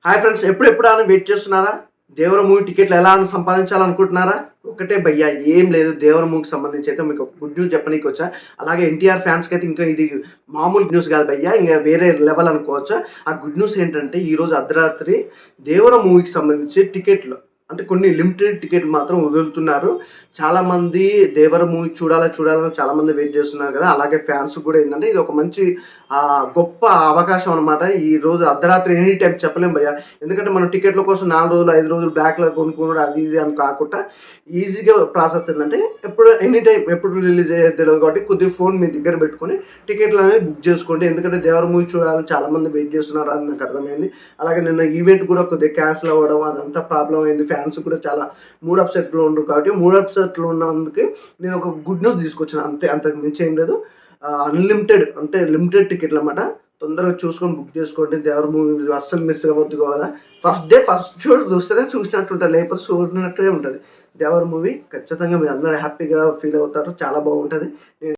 Hi friends, ఎప్పుడెప్పుడు అని wait చేస్తున్నారా? దేవర మూవీ టికెట్లు ఎలా అని సంపాదించాలనుకుంటున్నారా? ఒకటే భయ్యా, ఏం లేదు. దేవర మూవీకి సంబంధించి అయితే మీకు ఒక గుడ్ న్యూస్ చెప్పనీకి వచ్చా. అలాగే ఎన్టీఆర్ ఫ్యాన్స్‌కి అయితే ఇంకా ఇది మామూలు న్యూస్ కాదు భయ్యా, ఇంక వేరే లెవెల్ అనుకోవచ్చు. ఆ గుడ్ న్యూస్ ఏంటంటే ఈరోజు అర్ధరాత్రి దేవర మూవీకి సంబంధించి టికెట్లు అంటే కొన్ని లిమిటెడ్ టికెట్లు మాత్రం వదులుతున్నారు. చాలామంది దేవర మూవీ చూడాలని చాలామంది వెయిట్ చేస్తున్నారు కదా! అలాగే ఫ్యాన్స్ కూడా ఏంటంటే ఇది ఒక మంచి గొప్ప అవకాశం అనమాట. ఈరోజు అర్ధరాత్రి ఎనీ టైమ్ చెప్పలేం భయ్యా. ఎందుకంటే మనం టికెట్ల కోసం 4 రోజులు, 5 రోజులు బ్యాక్‌లో కొనుక్కోవడం అది ఇది అని కాకుండా ఈజీగా ప్రాసెస్ ఏంటంటే ఎనీ టైమ్ ఎప్పుడు రిలీజ్ అయ్యేది తెలవదు కాబట్టి కొద్దిగా ఫోన్ మీ దగ్గర పెట్టుకొని టికెట్లు అనేవి బుక్ చేసుకోండి. ఎందుకంటే దేవర మూవీ చూడాలని చాలామంది వెయిట్ చేస్తున్నారు అని నాకు అర్థమైంది. అలాగే నిన్న ఈవెంట్ కూడా కొద్దిగా క్యాన్సిల్ అవ్వడం అదంతా ప్రాబ్లమ్ అయింది. ఫ్యాన్స్ కూడా చాలా మూడ్ అప్‌సెట్‌లో ఉండరు కాబట్టి మూడ్ అప్‌సెట్‌లో ఉన్నందుకు నేను ఒక గుడ్ న్యూస్ తీసుకొచ్చాను అంతే. అంతకు మించి ఏం లేదు. అన్‌లిమిటెడ్ అంటే లిమిటెడ్ టికెట్లన్నమాట. తొందరగా చూసుకొని బుక్ చేసుకోండి. దేవర మూవీ అస్సలు మిస్ అవ్వద్దు కదా! ఫస్ట్ డే ఫస్ట్ షో చూస్తేనే చూసినట్టు ఉంటది. లేకపోతే చూడనట్టే ఉంటది. దేవర మూవీ ఖచ్చితంగా మీరందరూ హ్యాపీగా ఫీల్ అవుతారు. చాలా బాగుంటది.